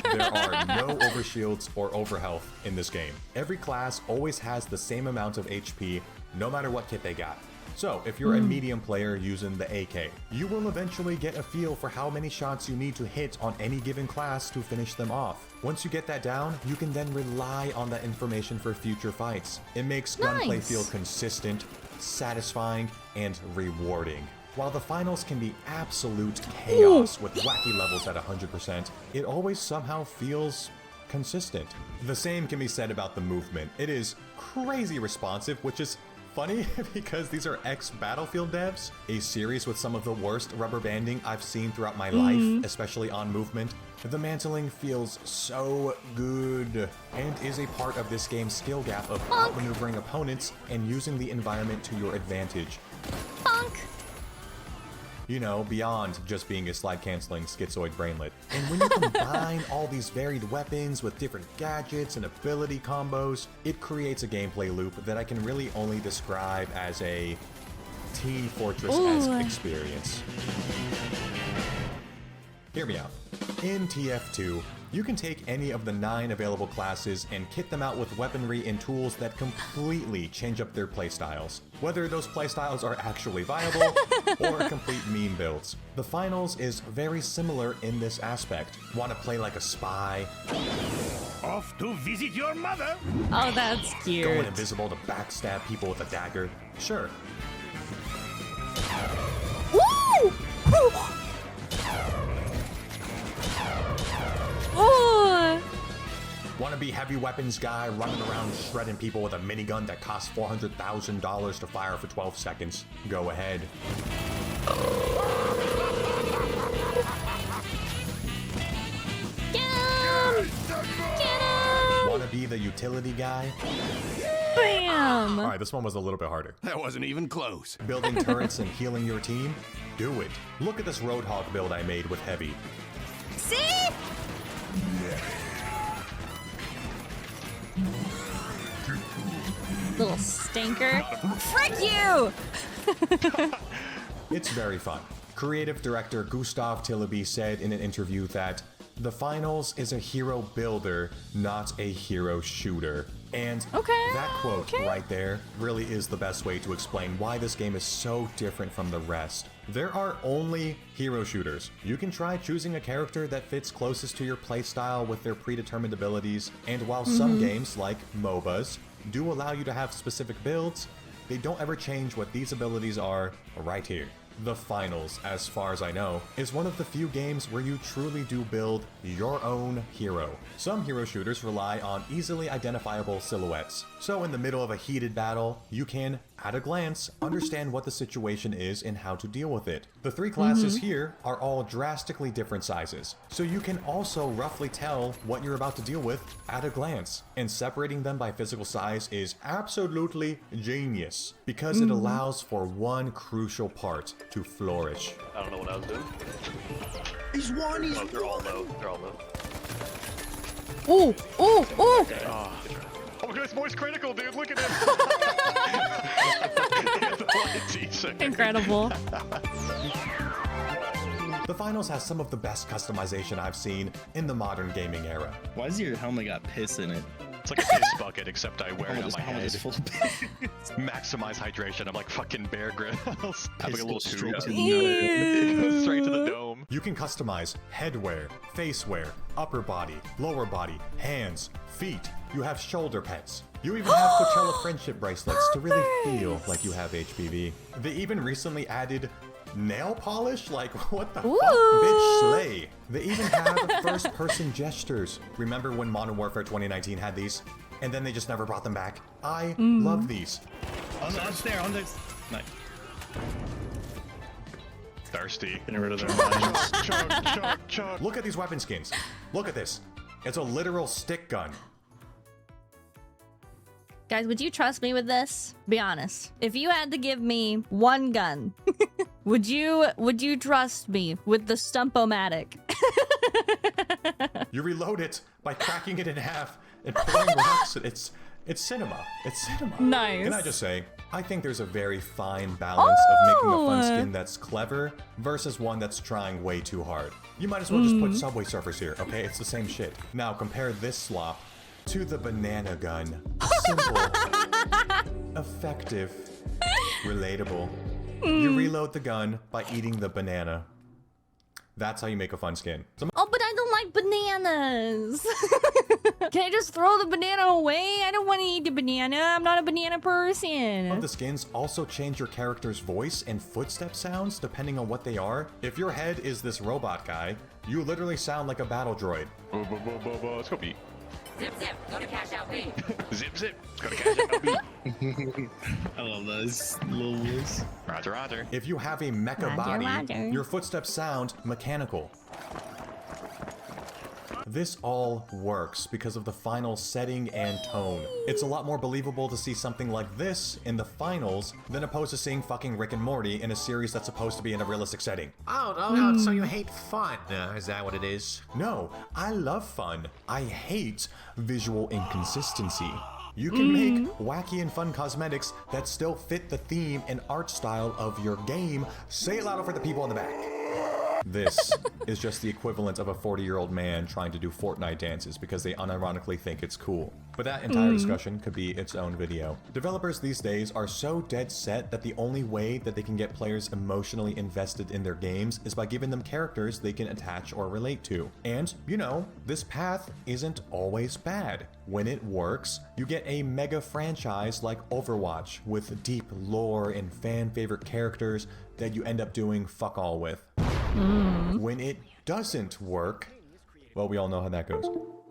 There are no overshields or overhealth in this game. Every class always has the same amount of HP, no matter what kit they got. So, if you're a medium player using the AK, you will eventually get a feel for how many shots you need to hit on any given class to finish them off. Once you get that down, you can then rely on that information for future fights. It makes gunplay Nice. feel consistent, satisfying, and rewarding. While the finals can be absolute chaos with wacky levels at 100%, it always somehow feels consistent. The same can be said about the movement. It is crazy responsive, which is Funny because these are ex-Battlefield devs, a series with some of the worst rubber banding I've seen throughout my life, especially on movement. The mantling feels so good and is a part of this game's skill gap of outmaneuvering opponents and using the environment to your advantage. You know, beyond just being a slide-canceling schizoid brainlet. And when you combine all these varied weapons with different gadgets and ability combos, it creates a gameplay loop that I can really only describe as a T-Fortress-esque experience. Hear me out. In TF2, you can take any of the 9 available classes and kit them out with weaponry and tools that completely change up their playstyles. Whether those playstyles are actually viable or complete meme builds. The Finals is very similar in this aspect. Want to play like a spy? Off to visit your mother. Oh, that's cute. Going invisible to backstab people with a dagger? Sure. Woo! Oh! Want to be heavy weapons guy running around shredding people with a minigun that costs $400,000 to fire for 12 seconds? Go ahead. Get him! Get him! Want to be the utility guy? Bam! Alright, this one was a little bit harder. That wasn't even close. Building turrets and healing your team? Do it. Look at this Roadhog build I made with heavy. See? Little stinker. Frick you! It's very fun. Creative director Gustav Tilleby said in an interview that The Finals is a hero builder, not a hero shooter. And that quote right there really is the best way to explain why this game is so different from the rest. There are only hero shooters. You can try choosing a character that fits closest to your playstyle with their predetermined abilities, and while some games, like MOBAs, do allow you to have specific builds, they don't ever change what these abilities are right here. The Finals, as far as I know, is one of the few games where you truly do build your own hero. Some hero shooters rely on easily identifiable silhouettes, so in the middle of a heated battle, you can, at a glance, understand what the situation is and how to deal with it. The 3 classes here are all drastically different sizes, so you can also roughly tell what you're about to deal with at a glance, and separating them by physical size is absolutely genius, because it allows for one crucial part to flourish. I don't know what I was doing. He's one. Oh, they're all low. They're all low. Ooh! Ooh! Ooh! Oh my god, it's voice critical, dude. Look at him. Incredible. The Finals has some of the best customization I've seen in the modern gaming era. Why does your helmet got piss in it? It's like a piss bucket, except I wear it on my Helmet head. is full of piss. Maximize hydration. I'm like fucking Bear Grylls. Having a little Piss tube. straight to the nose. It goes straight to the dome. You can customize headwear, facewear, upper body, lower body, hands, feet. You have shoulder pets. You even have Coachella friendship bracelets to really feel like you have HPV. They even recently added nail polish? Like, what the fuck? Bitch, slay. They even have first-person gestures. Remember when Modern Warfare 2019 had these? And then they just never brought them back? I love these. On the nice. Thirsty. Getting rid of their minds. Chug. Look at these weapon skins. Look at this. It's a literal stick gun. Guys, would you trust me with this? Be honest. If you had to give me one gun, would you trust me with the Stump-O-Matic? You reload it by cracking it in half and pouring rocks. It's cinema. It's cinema. Nice. Can I just say, I think there's a very fine balance of making a fun skin that's clever versus one that's trying way too hard. You might as well just put Subway Surfers here, okay? It's the same shit. Now compare this slop to the banana gun. Simple, effective, relatable. You reload the gun by eating the banana. That's how you make a fun skin. Oh, but I don't like bananas. Can I just throw the banana away? I don't want to eat the banana. I'm not a banana person. Some of the skins also change your character's voice and footstep sounds depending on what they are. If your head is this robot guy, you literally sound like a battle droid. Let's go beat. Zip, zip, go to cash out, pay. Zip, Cash it. Go to cash it, LB. I love those little voice. Roger, roger. If you have a mecha Roger, body, roger. your footsteps sound mechanical. This all works because of the final setting and tone. It's a lot more believable to see something like this in the finals than opposed to seeing fucking Rick and Morty in a series that's supposed to be in a realistic setting. Oh, so you hate fun. Is that what it is? No, I love fun. I hate visual inconsistency. You can make wacky and fun cosmetics that still fit the theme and art style of your game. Say it louder for the people in the back. This is just the equivalent of a 40-year-old man trying to do Fortnite dances because they unironically think it's cool. But that entire discussion could be its own video. Developers these days are so dead set that the only way that they can get players emotionally invested in their games is by giving them characters they can attach or relate to. And, you know, this path isn't always bad. When it works, you get a mega franchise like Overwatch with deep lore and fan-favorite characters that you end up doing fuck all with. When it doesn't work, well, we all know how that goes.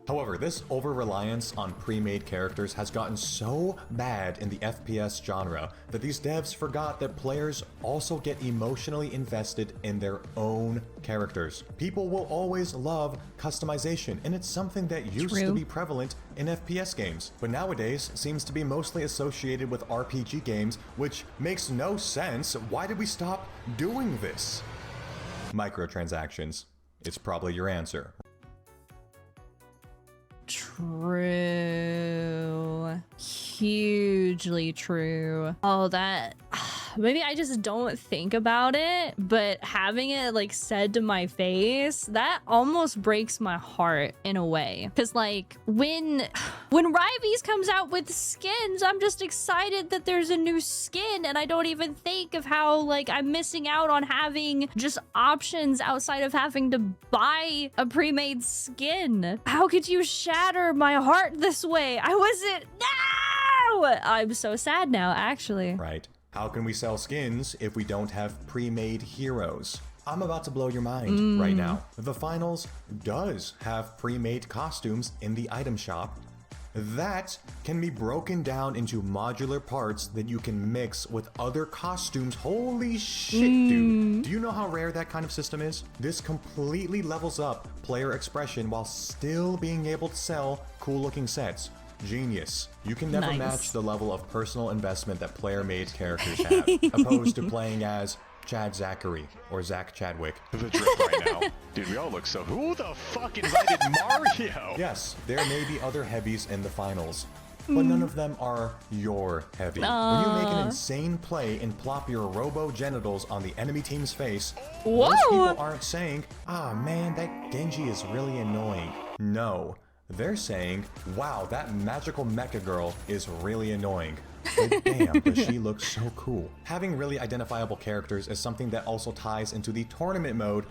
However, this over-reliance on pre-made characters has gotten so bad in the FPS genre that these devs forgot that players also get emotionally invested in their own characters. People will always love customization, and it's something that used to be prevalent in FPS games, but nowadays seems to be mostly associated with RPG games, which makes no sense. Why did we stop doing this? Microtransactions. It's probably your answer. True. Hugely true. Oh, that... Maybe I just don't think about it, but having it like said to my face, that almost breaks my heart in a way. Because like when Ryvies comes out with skins, I'm just excited that there's a new skin, and I don't even think of how like I'm missing out on having just options outside of having to buy a pre-made skin. How could you shatter my heart this way? I wasn't... No! I'm so sad now, actually. Right. How can we sell skins if we don't have pre-made heroes? I'm about to blow your mind right now. The Finals does have pre-made costumes in the item shop that can be broken down into modular parts that you can mix with other costumes. Holy shit, dude. Do you know how rare that kind of system is? This completely levels up player expression while still being able to sell cool looking sets. Genius. You can never match the level of personal investment that player-made characters have, opposed to playing as Chad Zachary or Zach Chadwick. The drip right now. Dude, we all look so... Who the fuck invited Mario? Yes, there may be other heavies in the finals, but none of them are your heavy. When you make an insane play and plop your robo-genitals on the enemy team's face, those people aren't saying, ah man, that Genji is really annoying. No. They're saying, wow, that magical mecha girl is really annoying. But damn, does she look so cool. Having really identifiable characters is something that also ties into the tournament mode,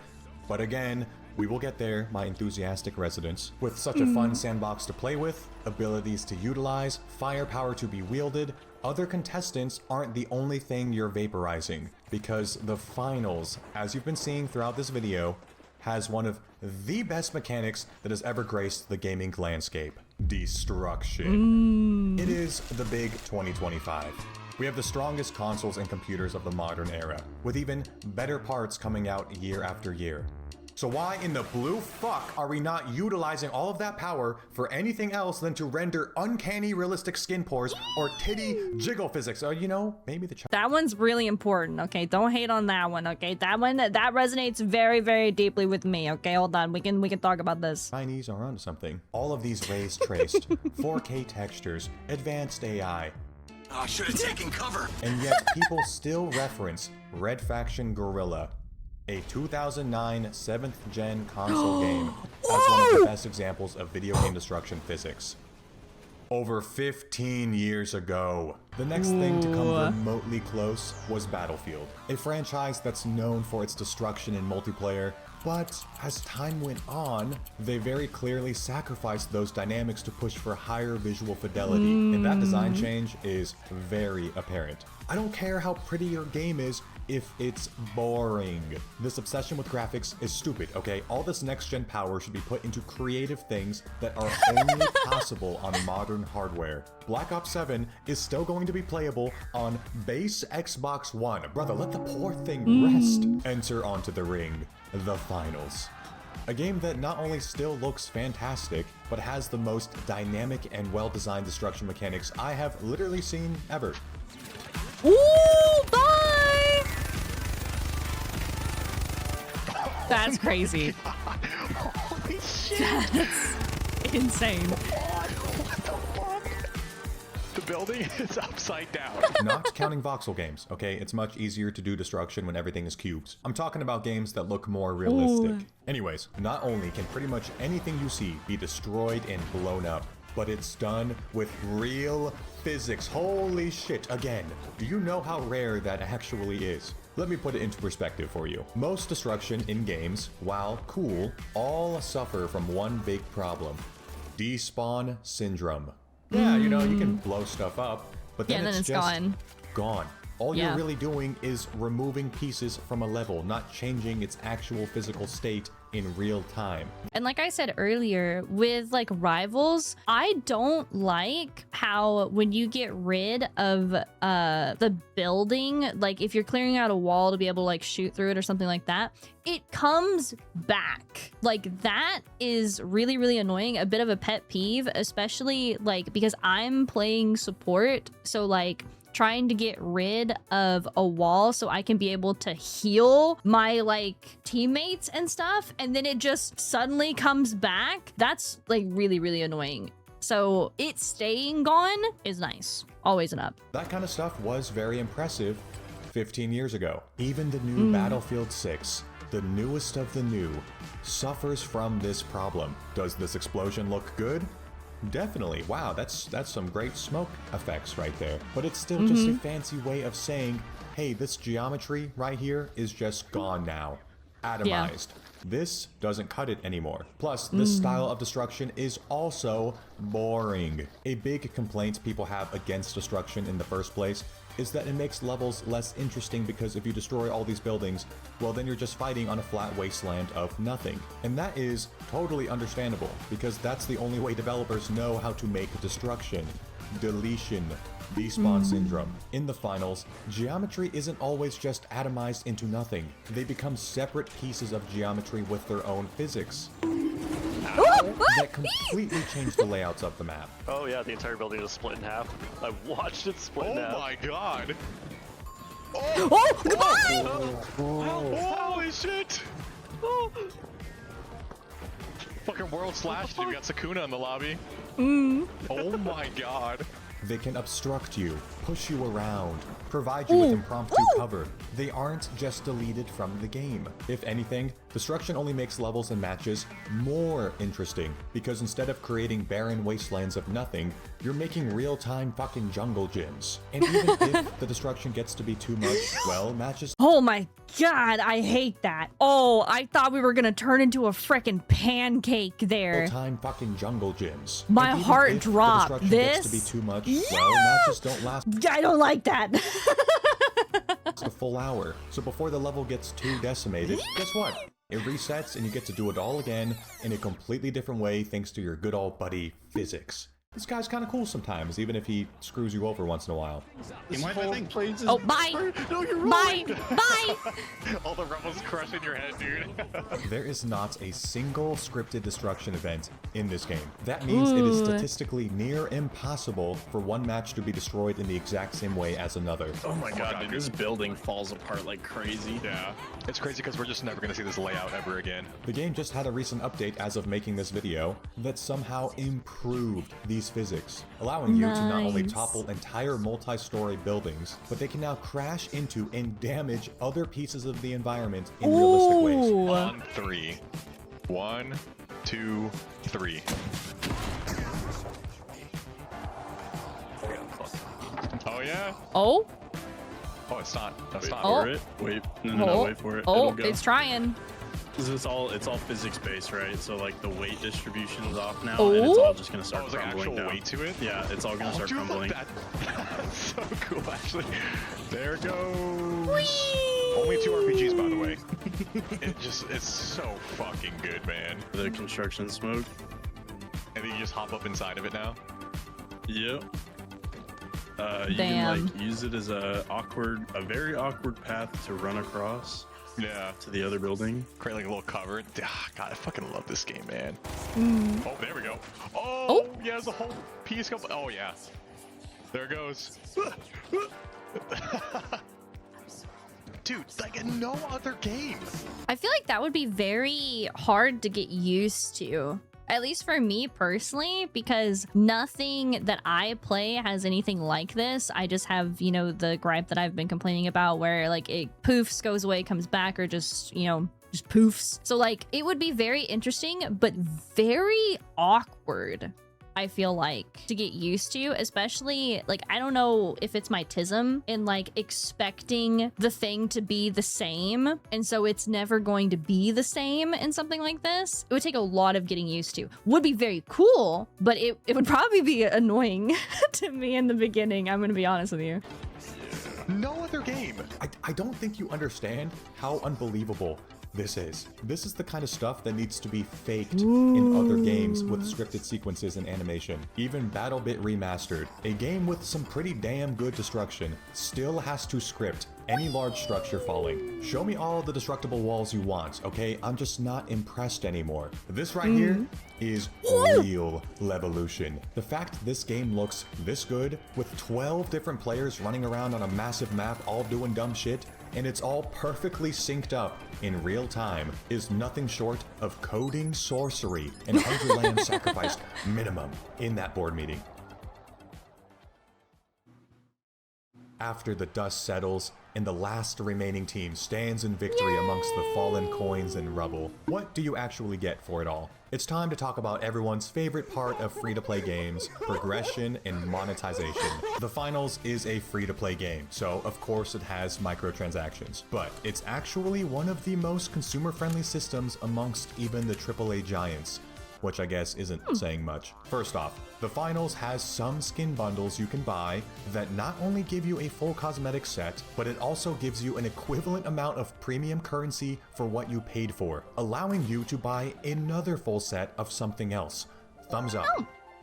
but again, we will get there, my enthusiastic residents. With such a fun sandbox to play with, abilities to utilize, firepower to be wielded, other contestants aren't the only thing you're vaporizing, because the finals, as you've been seeing throughout this video, has one of the best mechanics that has ever graced the gaming landscape: destruction. It is the big 2025. We have the strongest consoles and computers of the modern era, with even better parts coming out year after year. So why in the blue fuck are we not utilizing all of that power for anything else than to render uncanny realistic skin pores or titty jiggle physics? Or, you know, maybe the that one's really important, okay? Don't hate on that one, okay? That one, that resonates very, very deeply with me, okay? Hold on, we can talk about this. Chinese are onto something. All of these rays traced, 4K textures, advanced AI. I should have taken cover. And yet people still reference Red Faction Guerrilla, a 2009 7th gen console game, as one of the best examples of video game destruction physics. Over 15 years ago, the next thing to come remotely close was Battlefield, a franchise that's known for its destruction in multiplayer, but as time went on, they very clearly sacrificed those dynamics to push for higher visual fidelity, and that design change is very apparent. I don't care how pretty your game is, if it's boring. This obsession with graphics is stupid, okay? All this next-gen power should be put into creative things that are only possible on modern hardware. Black Ops 7 is still going to be playable on base Xbox One. Brother, let the poor thing rest. Enter onto the ring, the finals. A game that not only still looks fantastic, but has the most dynamic and well-designed destruction mechanics I have literally seen ever. Ooh, bye! That's crazy. Holy shit! That's insane. What the fuck? The building is upside down. Not counting voxel games, okay? It's much easier to do destruction when everything is cubes. I'm talking about games that look more realistic. Ooh. Anyways, not only can pretty much anything you see be destroyed and blown up, but it's done with real physics. Holy shit, again. Do you know how rare that actually is? Let me put it into perspective for you. Most destruction in games, while cool, all suffer from one big problem. Despawn syndrome. Yeah, you know, you can blow stuff up, but then, then it's just gone. All Yeah. you're really doing is removing pieces from a level, not changing its actual physical state in real time. And like I said earlier, with like rivals, I don't like how when you get rid of the building, like if you're clearing out a wall to be able to like shoot through it or something like that, it comes back. Like that is really, really annoying. A bit of a pet peeve, especially like because I'm playing support. So like trying to get rid of a wall so I can be able to heal my like teammates and stuff, and then it just suddenly comes back. That's like really, really annoying. So it staying gone is nice. Always an up. That kind of stuff was very impressive 15 years ago. Even the new Battlefield 6, the newest of the new, suffers from this problem. Does this explosion look good? Definitely. Wow, that's some great smoke effects right there. But it's still just a fancy way of saying, hey, this geometry right here is just gone now. Atomized. This doesn't cut it anymore. Plus, this style of destruction is also boring. A big complaint people have against destruction in the first place is that it makes levels less interesting because if you destroy all these buildings, well then you're just fighting on a flat wasteland of nothing. And that is totally understandable because that's the only way developers know how to make destruction. Deletion. Despawn syndrome. In the finals, geometry isn't always just atomized into nothing. They become separate pieces of geometry with their own physics. That completely change the layouts of the map. Oh yeah, the entire building is split in half. I watched it split in half. Oh my god! Oh, goodbye! Holy shit! Fucking world slashed you. We got Sakuna in the lobby. Oh my god. They can obstruct you, push you around, provide you with impromptu cover. They aren't just deleted from the game. If anything, destruction only makes levels and matches more interesting, because instead of creating barren wastelands of nothing, you're making real-time fucking jungle gyms. And even if the destruction gets to be too much, well, matches... Oh my god, I hate that. Oh, I thought we were gonna turn into a frickin' pancake there. Real-time fucking jungle gyms. My And even heart if the dropped. destruction This? gets to be too much, well, matches don't last I don't like that. a full hour. So before the level gets too decimated, guess what? It resets and you get to do it all again in a completely different way thanks to your good old buddy physics. This guy's kind of cool sometimes, even if he screws you over once in a while. Oh, bye. No, you're Bye. Bye. All the rebels crushing your head, dude. There is not a single scripted destruction event in this game. That means it is statistically near impossible for one match to be destroyed in the exact same way as another. Oh my god, dude, this building falls apart like crazy. Yeah. It's crazy because we're just never going to see this layout ever again. The game just had a recent update as of making this video that somehow improved these physics, allowing you to not only topple entire multi-story buildings, but they can now crash into and damage other pieces of the environment in realistic ways. On 3. 1, 2, 3. Oh yeah? Oh? Oh, it's not. That's not. Oh. Wait, no, wait for it. Oh, It'll go. it's trying. It's all physics based, right? So like the weight distribution is off now, and it's all just gonna start there's like crumbling actual down. weight to it? Yeah, it's all gonna start crumbling. That's so cool, actually. There goes. Whee! Only 2 RPGs, by the way. It's so fucking good, man. The construction smoke. And then you just hop up inside of it now? Yep. You can like use it as a very awkward path to run across. Yeah. To the other building. Create like a little cover. God, I fucking love this game, man. Oh, there we go. Oh, yeah, there's a whole piece. Oh, yeah. There it goes. Dude, like in no other game. I feel like that would be very hard to get used to. At least for me personally, because nothing that I play has anything like this. I just have, you know, the gripe that I've been complaining about where like it poofs, goes away, comes back, or just, you know, just poofs. So like it would be very interesting, but very awkward, I feel like, to get used to, especially like, I don't know if it's my tism in like expecting the thing to be the same. And so it's never going to be the same in something like this. It would take a lot of getting used to. Would be very cool, but it would probably be annoying to me in the beginning. I'm going to be honest with you. No other game. I don't think you understand how unbelievable this is. This is the kind of stuff that needs to be faked in other games with scripted sequences and animation. Even BattleBit Remastered, a game with some pretty damn good destruction, still has to script any large structure falling. Show me all the destructible walls you want, okay? I'm just not impressed anymore. This right here is real Levolution. The fact this game looks this good, with 12 different players running around on a massive map all doing dumb shit, and it's all perfectly synced up in real time, is nothing short of coding sorcery and 100 land sacrificed minimum in that board meeting. After the dust settles and the last remaining team stands in victory amongst the fallen coins and rubble, what do you actually get for it all? It's time to talk about everyone's favorite part of free-to-play games, progression and monetization. The Finals is a free-to-play game, so of course it has microtransactions, but it's actually one of the most consumer-friendly systems amongst even the AAA giants, which I guess isn't saying much. First off, the Finals has some skin bundles you can buy that not only give you a full cosmetic set, but it also gives you an equivalent amount of premium currency for what you paid for, allowing you to buy another full set of something else. Thumbs up.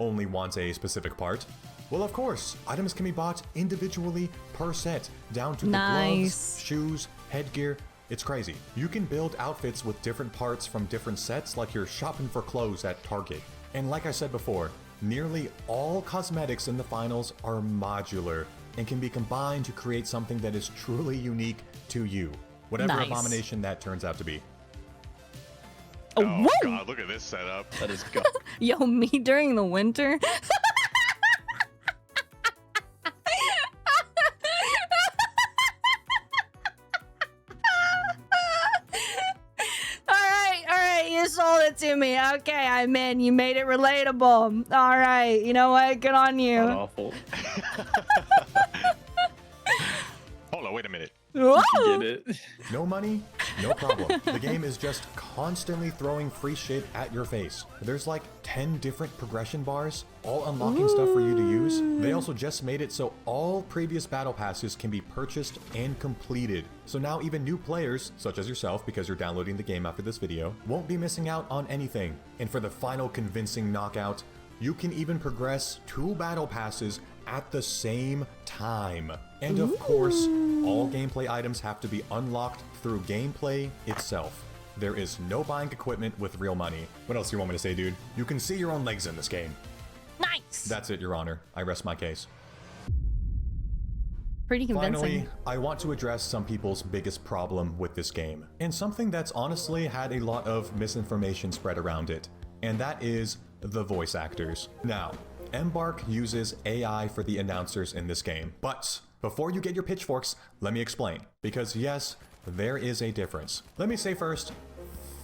Only wants a specific part? Well, of course, items can be bought individually per set, down to the gloves, shoes, headgear. It's crazy. You can build outfits with different parts from different sets like you're shopping for clothes at Target. And like I said before, nearly all cosmetics in the Finals are modular and can be combined to create something that is truly unique to you, whatever abomination that turns out to be. Oh God, look at this setup. That is good. Yo, me during the winter. You sold it to me. Okay, I'm in. You made it relatable. All right. You know what? Good on you. Not awful. Hold on, wait a minute. You get it. No money, no problem. The game is just constantly throwing free shit at your face. There's like 10 different progression bars, all unlocking stuff for you to use. They also just made it so all previous battle passes can be purchased and completed. So now even new players, such as yourself because you're downloading the game after this video, won't be missing out on anything. And for the final convincing knockout, you can even progress 2 battle passes at the same time. And of course, all gameplay items have to be unlocked through gameplay itself. There is no buying equipment with real money. What else do you want me to say, dude? You can see your own legs in this game. Nice! That's it, Your Honor. I rest my case. Pretty convincing. Finally, I want to address some people's biggest problem with this game, and something that's honestly had a lot of misinformation spread around it, and that is the voice actors. Now, Embark uses AI for the announcers in this game, but before you get your pitchforks, let me explain, because yes, there is a difference. Let me say first,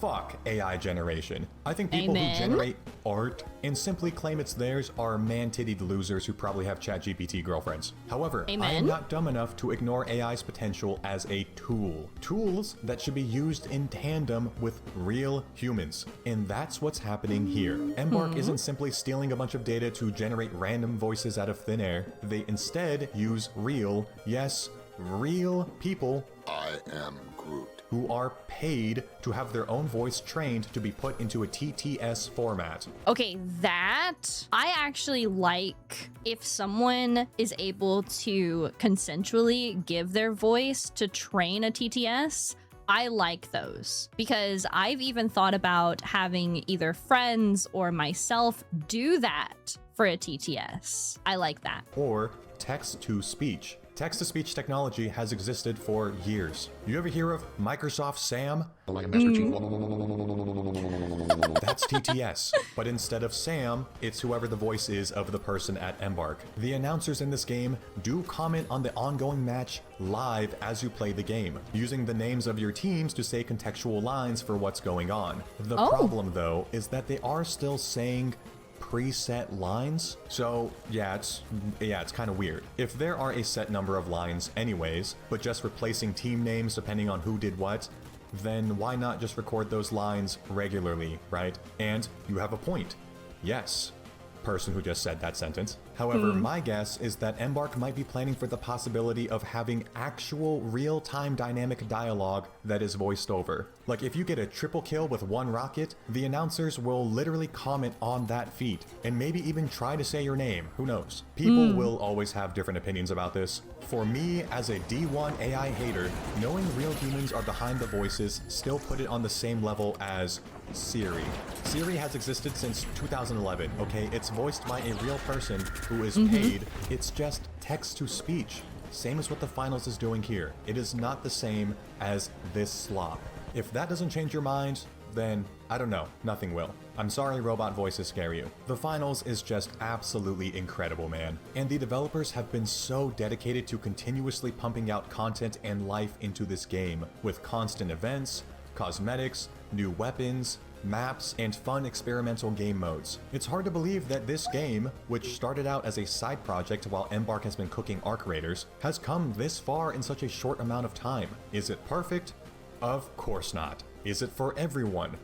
fuck AI generation. I think people who generate art and simply claim it's theirs are man-tittied losers who probably have ChatGPT girlfriends. However, I am not dumb enough to ignore AI's potential as a tool. Tools that should be used in tandem with real humans. And that's what's happening here. Embark isn't simply stealing a bunch of data to generate random voices out of thin air. They instead use real, yes, real people. I am Groot. Who are paid to have their own voice trained to be put into a TTS format. Okay, that I actually like if someone is able to consensually give their voice to train a TTS. I like those because I've even thought about having either friends or myself do that for a TTS. I like that. Or text-to-speech. Text-to-speech technology has existed for years. You ever hear of Microsoft Sam? That's TTS, but instead of Sam, it's whoever the voice is of the person at Embark. The announcers in this game do comment on the ongoing match live as you play the game, using the names of your teams to say contextual lines for what's going on. The problem, though, is that they are still saying preset lines. So yeah, it's kind of weird. If there are a set number of lines anyways, but just replacing team names depending on who did what, then why not just record those lines regularly, right? And you have a point. Yes, person who just said that sentence. However, my guess is that Embark might be planning for the possibility of having actual real-time dynamic dialogue that is voiced over. Like if you get a triple kill with one rocket, the announcers will literally comment on that feat and maybe even try to say your name. Who knows? People will always have different opinions about this. For me, as a D1 AI hater, knowing real humans are behind the voices still put it on the same level as Siri. Siri has existed since 2011, okay? It's voiced by a real person who is paid. It's just text-to-speech. Same as what the finals is doing here. It is not the same as this slop. If that doesn't change your mind, then I don't know, nothing will. I'm sorry robot voices scare you. The finals is just absolutely incredible, man. And the developers have been so dedicated to continuously pumping out content and life into this game, with constant events, cosmetics, new weapons, maps, and fun experimental game modes. It's hard to believe that this game, which started out as a side project while Embark has been cooking Arc Raiders, has come this far in such a short amount of time. Is it perfect? Of course not. Is it for everyone?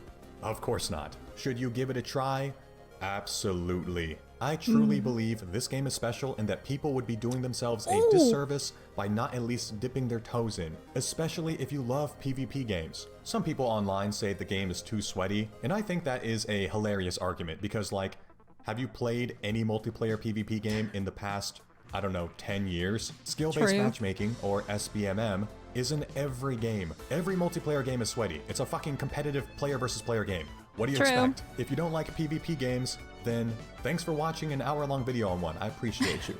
Of course not. Should you give it a try? Absolutely. I truly believe this game is special and that people would be doing themselves a disservice by not at least dipping their toes in, especially if you love PvP games. Some people online say the game is too sweaty, and I think that is a hilarious argument because, like, have you played any multiplayer PvP game in the past, I don't know, 10 years? Skill-based matchmaking, or SBMM, is in every game. Every multiplayer game is sweaty. It's a fucking competitive player versus player game. What do you expect? If you don't like PvP games, then thanks for watching an hour-long video on one. I appreciate you.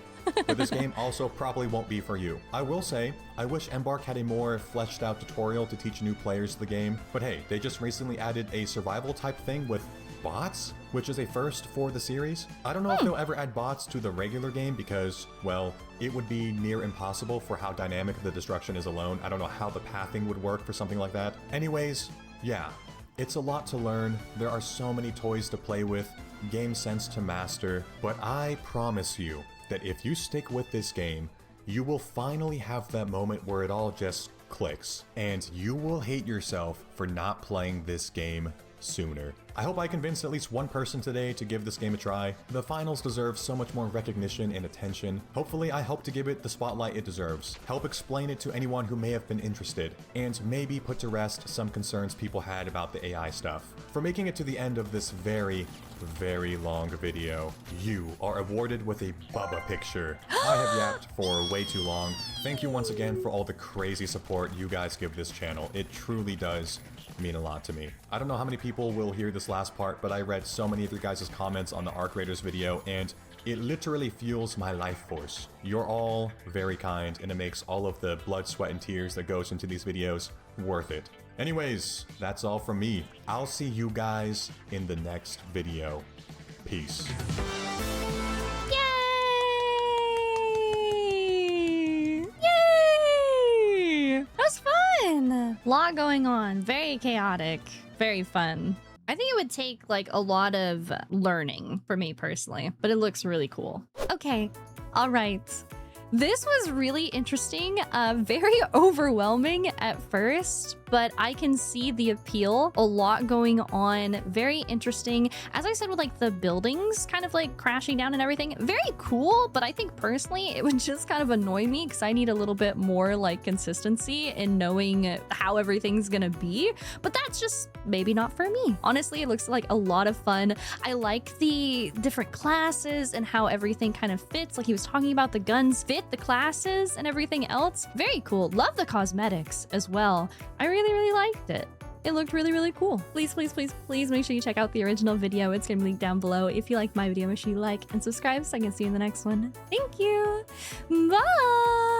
But this game also probably won't be for you. I will say, I wish Embark had a more fleshed out tutorial to teach new players the game, but hey, they just recently added a survival type thing with bots, which is a first for the series. I don't know if they'll ever add bots to the regular game because, well, it would be near impossible for how dynamic the destruction is alone. I don't know how the pathing would work for something like that. Anyways, yeah, it's a lot to learn. There are so many toys to play with, game sense to master, but I promise you that if you stick with this game, you will finally have that moment where it all just clicks, and you will hate yourself for not playing this game sooner. I hope I convinced at least one person today to give this game a try. The finals deserve so much more recognition and attention. Hopefully I help to give it the spotlight it deserves, help explain it to anyone who may have been interested, and maybe put to rest some concerns people had about the AI stuff. For making it to the end of this very, very long video, you are awarded with a Bubba picture. I have yapped for way too long. Thank you once again for all the crazy support you guys give this channel. It truly does mean a lot to me. I don't know how many people will hear this last part, but I read so many of your guys' comments on the Arc Raiders video, and it literally fuels my life force. You're all very kind, and it makes all of the blood, sweat, and tears that goes into these videos worth it. Anyways, that's all from me. I'll see you guys in the next video. Peace. Lot going on. Very chaotic. Very fun. I think it would take like a lot of learning for me personally, but it looks really cool. Okay, all right. This was really interesting, very overwhelming at first, but I can see the appeal. A lot going on, very interesting. As I said, with like the buildings kind of like crashing down and everything, very cool, but I think personally it would just kind of annoy me because I need a little bit more like consistency in knowing how everything's gonna be, but that's just maybe not for me. Honestly, it looks like a lot of fun. I like the different classes and how everything kind of fits. Like he was talking about the guns fit the classes and everything else. Very cool. Love the cosmetics as well. I really liked it. It looked really cool. Please make sure you check out the original video. It's gonna be linked down below. If you liked my video, make sure you like and subscribe so I can see you in the next one. Thank you. Bye.